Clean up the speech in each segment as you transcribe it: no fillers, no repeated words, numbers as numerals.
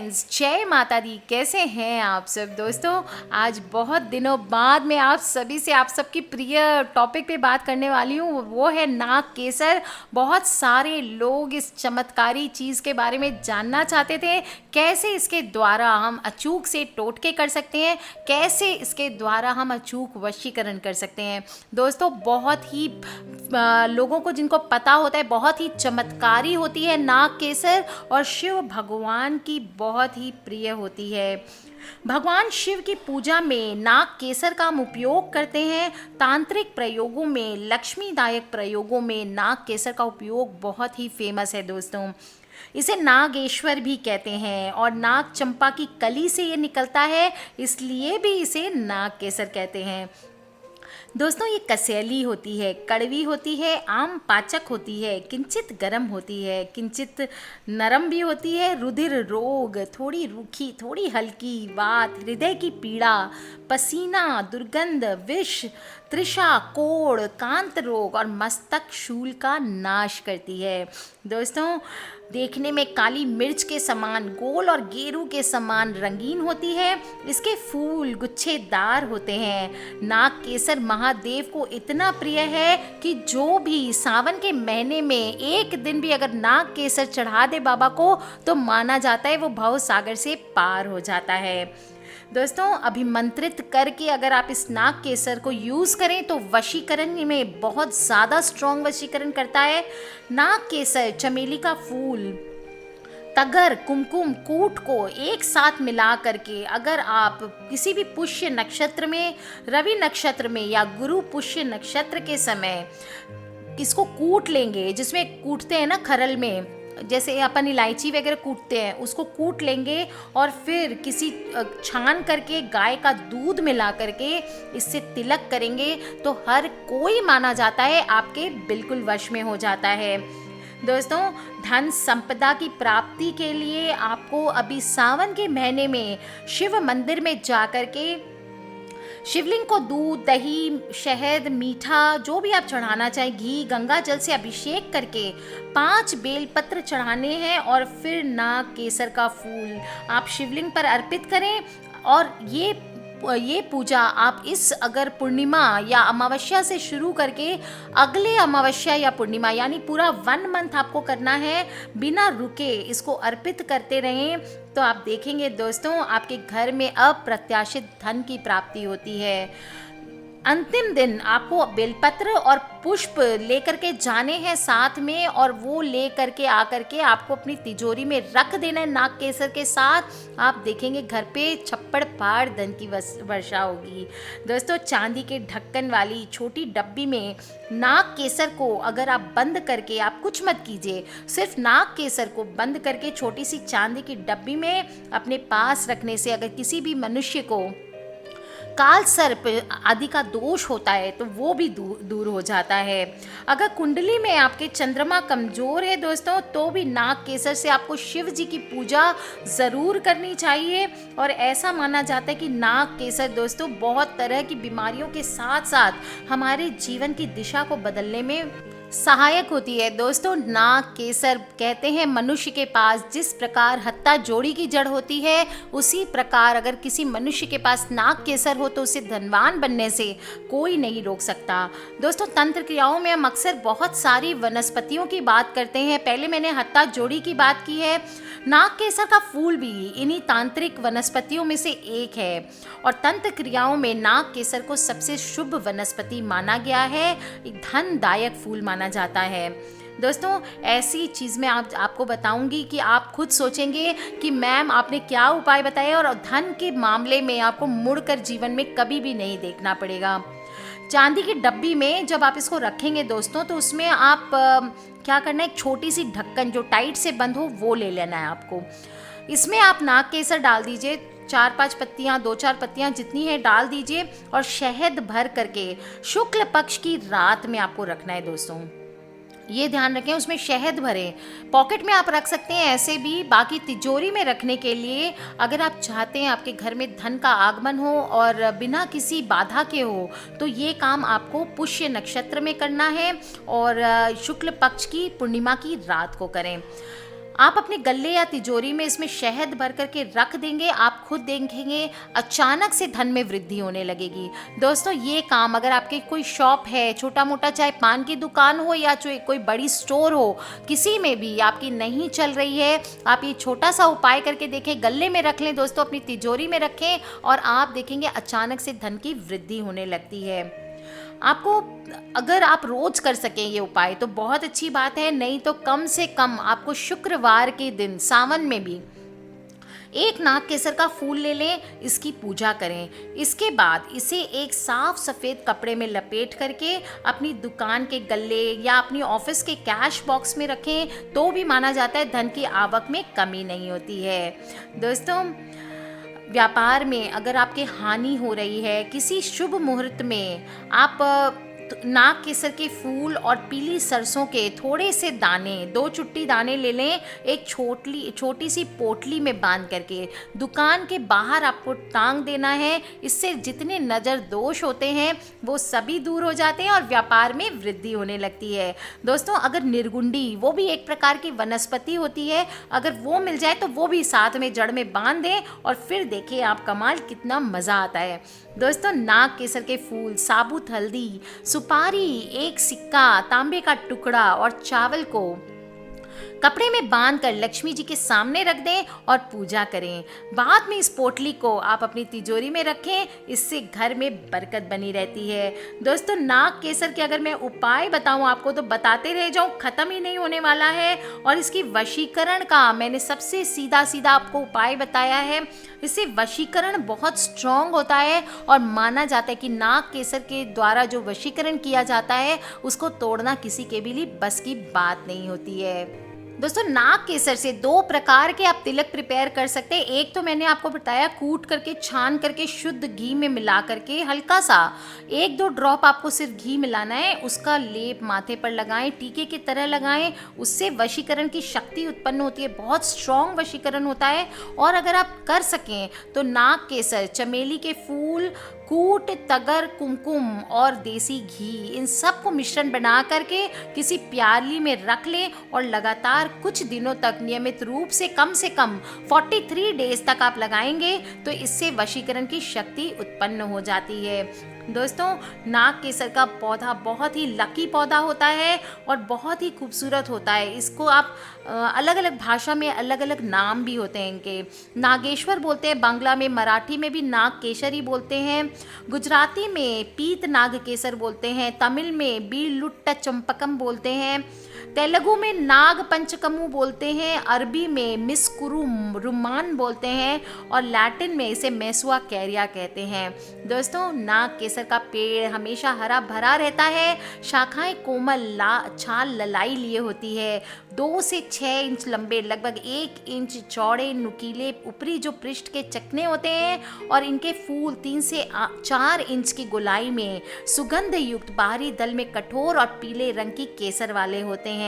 Friends, जय माता दी। कैसे हैं आप सब दोस्तों? आज बहुत दिनों बाद मैं आप सभी से आप सबकी प्रिय टॉपिक पे बात करने वाली हूँ, वो है नाग केसर। बहुत सारे लोग इस चमत्कारी चीज़ के बारे में जानना चाहते थे, कैसे इसके द्वारा हम अचूक से टोटके कर सकते हैं, कैसे इसके द्वारा हम अचूक वशीकरण कर सकते हैं। दोस्तों, बहुत ही लोगों को जिनको पता होता है, बहुत ही चमत्कारी होती है नाग केसर और शिव भगवान की बहुत ही प्रिय होती है। भगवान शिव की पूजा में नाग केसर का हम उपयोग करते हैं। तांत्रिक प्रयोगों में, लक्ष्मीदायक प्रयोगों में नाग केसर का उपयोग बहुत ही फेमस है दोस्तों। इसे नागेश्वर भी कहते हैं और नाग चंपा की कली से ये निकलता है, इसलिए भी इसे नाग केसर कहते हैं। दोस्तों, ये कसैली होती है, कड़वी होती है, आम पाचक होती है, किंचित गर्म होती है, किंचित नरम भी होती है। रुधिर रोग, थोड़ी रूखी, थोड़ी हल्की, वात, हृदय की पीड़ा, पसीना, दुर्गंध, विष, तृषा, कोढ़, कांत रोग और मस्तक शूल का नाश करती है। दोस्तों, देखने में काली मिर्च के समान, गोल और गेरू के समान रंगीन होती है। इसके फूल गुच्छेदार होते हैं। नाग केसर महादेव को इतना प्रिय है कि जो भी सावन के महीने में एक दिन भी अगर नाग केसर चढ़ा दे बाबा को, तो माना जाता है वो भव सागर से पार हो जाता है। दोस्तों, अभिमंत्रित करके अगर आप इस नाग केसर को यूज़ करें तो वशीकरण में बहुत ज़्यादा स्ट्रॉन्ग वशीकरण करता है। नाग केसर, चमेली का फूल, तगर, कुमकुम, कूट को एक साथ मिला करके अगर आप किसी भी पुष्य नक्षत्र में, रवि नक्षत्र में या गुरु पुष्य नक्षत्र के समय इसको कूट लेंगे, जिसमें कूटते हैं ना खरल में, जैसे अपन इलायची वगैरह कूटते हैं, उसको कूट लेंगे और फिर किसी छान करके गाय का दूध मिला करके इससे तिलक करेंगे तो हर कोई माना जाता है आपके बिल्कुल वश में हो जाता है। दोस्तों, धन संपदा की प्राप्ति के लिए आपको अभी सावन के महीने में शिव मंदिर में जा कर के शिवलिंग को दूध, दही, शहद, मीठा जो भी आप चढ़ाना चाहें, घी, गंगा जल से अभिषेक करके 5 बेलपत्र चढ़ाने हैं और फिर नाग केसर का फूल आप शिवलिंग पर अर्पित करें। और ये पूजा आप इस अगर पूर्णिमा या अमावस्या से शुरू करके अगले अमावस्या या पूर्णिमा यानी पूरा 1 मंथ आपको करना है, बिना रुके इसको अर्पित करते रहें, तो आप देखेंगे दोस्तों आपके घर में अप्रत्याशित धन की प्राप्ति होती है। अंतिम दिन आपको बेलपत्र और पुष्प लेकर के जाने हैं साथ में, और वो लेकर के आकर के आपको अपनी तिजोरी में रख देना है नाग केसर के साथ। आप देखेंगे घर पे छप्पड़ फाड़ धन की वर्षा होगी। दोस्तों, चांदी के ढक्कन वाली छोटी डब्बी में नाग केसर को अगर आप बंद करके, आप कुछ मत कीजिए, सिर्फ नाग केसर को बंद करके छोटी सी चांदी की डब्बी में अपने पास रखने से अगर किसी भी मनुष्य को काल सर्प आदि का दोष होता है तो वो भी दूर हो जाता है। अगर कुंडली में आपके चंद्रमा कमजोर है दोस्तों, तो भी नाग केसर से आपको शिव जी की पूजा ज़रूर करनी चाहिए। और ऐसा माना जाता है कि नाग केसर दोस्तों बहुत तरह की बीमारियों के साथ साथ हमारे जीवन की दिशा को बदलने में सहायक होती है। दोस्तों, नाग केसर कहते हैं मनुष्य के पास जिस प्रकार हत्ता जोड़ी की जड़ होती है, उसी प्रकार अगर किसी मनुष्य के पास नाग केसर हो तो उसे धनवान बनने से कोई नहीं रोक सकता। दोस्तों, तंत्र क्रियाओं में हम अक्सर बहुत सारी वनस्पतियों की बात करते हैं। पहले मैंने हत्ता जोड़ी की बात की है। नाग केसर का फूल भी इन्हीं तांत्रिक वनस्पतियों में से एक है और तंत्र क्रियाओं में नाग केसर को सबसे शुभ वनस्पति माना गया है। एक धनदायक फूल माना जाता है। दोस्तों, ऐसी चीज़ मैं आपको बताऊंगी कि आप खुद सोचेंगे कि मैम आपने क्या उपाय बताए, और धन के मामले में आपको मुड़कर जीवन में कभी भी नहीं देखना पड़ेगा। चांदी की डब्बी में जब आप इसको रखेंगे दोस्तों, तो उसमें आप क्या करना है, एक छोटी सी ढक्कन जो टाइट से बंद हो वो ले लेना है आपको। इसमें आप नाग केसर डाल दीजिए, 4-5 पत्तियाँ, 2-4 पत्तियाँ जितनी है डाल दीजिए और शहद भर करके शुक्ल पक्ष की रात में आपको रखना है दोस्तों। ये ध्यान रखें उसमें शहद भरें। पॉकेट में आप रख सकते हैं ऐसे भी, बाकी तिजोरी में रखने के लिए अगर आप चाहते हैं आपके घर में धन का आगमन हो और बिना किसी बाधा के हो, तो ये काम आपको पुष्य नक्षत्र में करना है और शुक्ल पक्ष की पूर्णिमा की रात को करें। आप अपने गल्ले या तिजोरी में इसमें शहद भर करके रख देंगे, आप खुद देखेंगे अचानक से धन में वृद्धि होने लगेगी। दोस्तों ये काम अगर आपके कोई शॉप है, छोटा मोटा चाहे पान की दुकान हो या कोई बड़ी स्टोर हो, किसी में भी आपकी नहीं चल रही है, आप ये छोटा सा उपाय करके देखें। गले में रख लें दोस्तों, अपनी तिजोरी में रखें और आप देखेंगे अचानक से धन की वृद्धि होने लगती है। आपको अगर आप रोज कर सकें ये उपाय तो बहुत अच्छी बात है, नहीं तो कम से कम आपको शुक्रवार के दिन सावन में भी एक नाग केसर का फूल ले लें, इसकी पूजा करें। इसके बाद इसे एक साफ सफ़ेद कपड़े में लपेट करके अपनी दुकान के गल्ले या अपनी ऑफिस के कैश बॉक्स में रखें, तो भी माना जाता है धन की आवक में कमी नहीं होती है। दोस्तों व्यापार में अगर आपके हानि हो रही है, किसी शुभ मुहूर्त में आप नाग केसर के फूल और पीली सरसों के थोड़े से दाने, 2 चुट्टी दाने ले लें, एक छोटी सी पोटली में बांध करके दुकान के बाहर आपको टांग देना है। इससे जितने नज़र दोष होते हैं वो सभी दूर हो जाते हैं और व्यापार में वृद्धि होने लगती है। दोस्तों अगर निर्गुंडी, वो भी एक प्रकार की वनस्पति होती है, अगर वो मिल जाए तो वो भी साथ में जड़ में बांध दें और फिर देखिए आप कमाल, कितना मज़ा आता है। दोस्तों नाग केसर के फूल, साबुत हल्दी, सुपारी, एक सिक्का, तांबे का टुकड़ा और चावल को कपड़े में बांधकर लक्ष्मी जी के सामने रख दें और पूजा करें। बाद में इस पोटली को आप अपनी तिजोरी में रखें, इससे घर में बरकत बनी रहती है। दोस्तों नाग केसर के अगर मैं उपाय बताऊं आपको तो बताते रह जाऊं, खत्म ही नहीं होने वाला है। और इसकी वशीकरण का मैंने सबसे सीधा सीधा आपको उपाय बताया है। इससे वशीकरण बहुत स्ट्रांग होता है और माना जाता है कि नाग केसर के द्वारा जो वशीकरण किया जाता है उसको तोड़ना किसी के भी लिए बस की बात नहीं होती है। दोस्तों नाग केसर से 2 प्रकार के आप तिलक प्रिपेयर कर सकते हैं। एक तो मैंने आपको बताया कूट करके, छान करके, शुद्ध घी में मिला करके हल्का सा 1-2 ड्रॉप आपको सिर्फ घी मिलाना है, उसका लेप माथे पर लगाएं, टीके की तरह लगाएं। उससे वशीकरण की शक्ति उत्पन्न होती है, बहुत स्ट्रॉन्ग वशीकरण होता है। और अगर आप कर सकें तो नाग केसर, चमेली के फूल, कूट, तगर, कुमकुम और देसी घी, इन सब को मिश्रण बना करके किसी प्याली में रख लें और लगातार कुछ दिनों तक नियमित रूप से कम 43 डेज तक आप लगाएंगे तो इससे वशीकरण की शक्ति उत्पन्न हो जाती है। दोस्तों नाग केसर का पौधा बहुत ही लकी पौधा होता है और बहुत ही खूबसूरत होता है। इसको आप अलग अलग भाषा में अलग अलग नाम भी होते हैं इनके। नागेश्वर बोलते हैं बांग्ला में, मराठी में भी नाग केसरी बोलते हैं, गुजराती में पीत नाग केसर बोलते हैं, तमिल में बीलुट्ट चंपकम बोलते हैं, तेलुगु में नाग पंचकमु बोलते हैं, अरबी में मिस्कुरु रुमान बोलते हैं और लैटिन में इसे मेसुआ कैरिया कहते हैं। दोस्तों नाग केसर का पेड़ हमेशा हरा भरा रहता है, शाखाएं कोमल छाल ललाई लिए होती है, 2 से 6 इंच लंबे, लगभग 1 इंच चौड़े, नुकीले ऊपरी जो पृष्ठ के चकने होते हैं और इनके फूल 3 से 4 इंच की गोलाई में, सुगंध युक्त, बाहरी दल में कठोर और पीले रंग की केसर वाले होते हैं।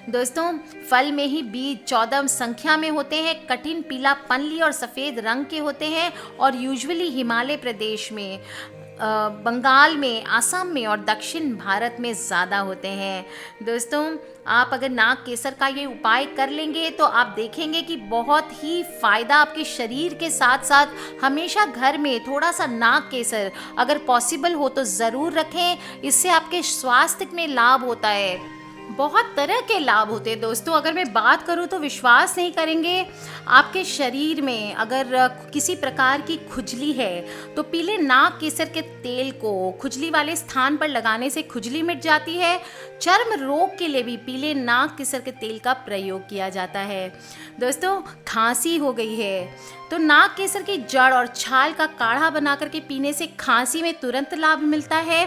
दोस्तों फल में ही बीज 14 संख्या में होते हैं, कठिन पीला पनली और सफ़ेद रंग के होते हैं और यूजुअली हिमालय प्रदेश में, बंगाल में, आसाम में और दक्षिण भारत में ज़्यादा होते हैं। दोस्तों आप अगर नाग केसर का ये उपाय कर लेंगे तो आप देखेंगे कि बहुत ही फ़ायदा आपके शरीर के साथ साथ हमेशा घर में थोड़ा सा नाग केसर अगर पॉसिबल हो तो ज़रूर रखें। इससे आपके स्वास्थ्य में लाभ होता है, बहुत तरह के लाभ होते हैं। दोस्तों अगर मैं बात करूं तो विश्वास नहीं करेंगे, आपके शरीर में अगर किसी प्रकार की खुजली है तो पीले नाग केसर के तेल को खुजली वाले स्थान पर लगाने से खुजली मिट जाती है। चर्म रोग के लिए भी पीले नाग केसर के तेल का प्रयोग किया जाता है। दोस्तों खांसी हो गई है तो नाग केसर की जड़ और छाल का काढ़ा बना करके पीने से खांसी में तुरंत लाभ मिलता है।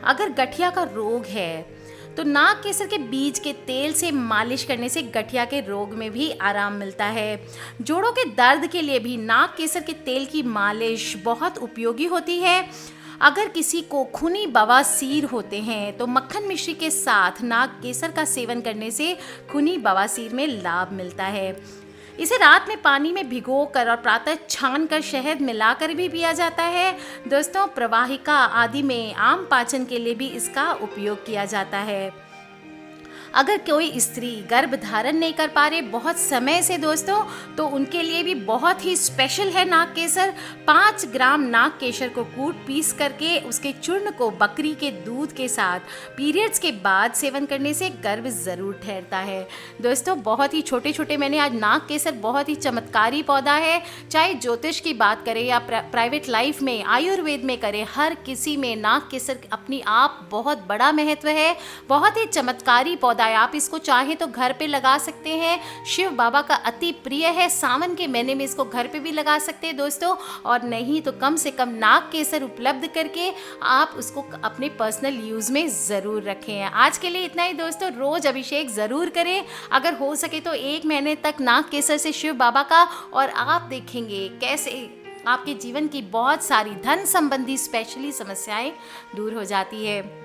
अगर गठिया का रोग है तो नाग केसर के बीज के तेल से मालिश करने से गठिया के रोग में भी आराम मिलता है। जोड़ों के दर्द के लिए भी नाग केसर के तेल की मालिश बहुत उपयोगी होती है। अगर किसी को खूनी बवासीर होते हैं तो मक्खन मिश्री के साथ नाग केसर का सेवन करने से खूनी बवासीर में लाभ मिलता है। इसे रात में पानी में भिगोकर और प्रातः छान कर शहद मिलाकर भी पिया जाता है। दोस्तों प्रवाहिका आदि में आम पाचन के लिए भी इसका उपयोग किया जाता है। अगर कोई स्त्री गर्भ धारण नहीं कर पा रहे बहुत समय से दोस्तों, तो उनके लिए भी बहुत ही स्पेशल है नाग केसर। 5 ग्राम नाग केसर को कूट पीस करके उसके चूर्ण को बकरी के दूध के साथ पीरियड्स के बाद सेवन करने से गर्भ ज़रूर ठहरता है। दोस्तों बहुत ही छोटे छोटे मैंने आज नाग केसर, बहुत ही चमत्कारी पौधा है। चाहे ज्योतिष की बात करें या प्राइवेट लाइफ में, आयुर्वेद में करें, हर किसी में नाग केसर अपनी आप बहुत बड़ा महत्व है। बहुत ही चमत्कारी पौधा है। आप इसको चाहे तो घर पे लगा सकते हैं। शिव बाबा का अति प्रिय है। सावन के महीने में इसको घर पे भी लगा सकते हैं दोस्तों, और नहीं तो कम से कम नाग केसर उपलब्ध करके आप उसको अपने पर्सनल यूज़ में ज़रूर रखें। आज के लिए इतना ही दोस्तों। रोज़ अभिषेक ज़रूर करें, अगर हो सके तो 1 महीने तक नाग केसर से शिव बाबा का, और आप देखेंगे कैसे आपके जीवन की बहुत सारी धन संबंधी स्पेशली समस्याएं दूर हो जाती है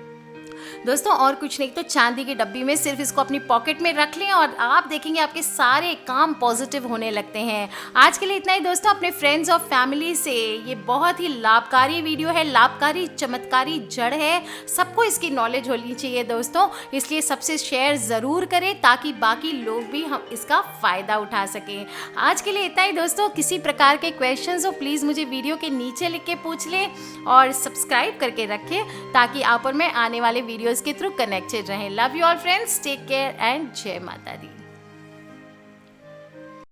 दोस्तों। और कुछ नहीं तो चांदी की डब्बी में सिर्फ इसको अपनी पॉकेट में रख लें और आप देखेंगे आपके सारे काम पॉजिटिव होने लगते हैं। आज के लिए इतना ही दोस्तों। अपने फ्रेंड्स और फैमिली से, ये बहुत ही लाभकारी वीडियो है, लाभकारी चमत्कारी जड़ है, सबको इसकी नॉलेज होनी चाहिए दोस्तों। इसलिए सबसे शेयर ज़रूर करें ताकि बाकी लोग भी हम इसका फ़ायदा उठा सकें। आज के लिए इतना ही दोस्तों। किसी प्रकार के क्वेश्चंस हो प्लीज़ मुझे वीडियो के नीचे लिख के पूछ लें, और सब्सक्राइब करके रखें ताकि आप और मैं आने वाले वीडियोस के थ्रू कनेक्टेड रहें। Love you all friends, take care and जय माता दी।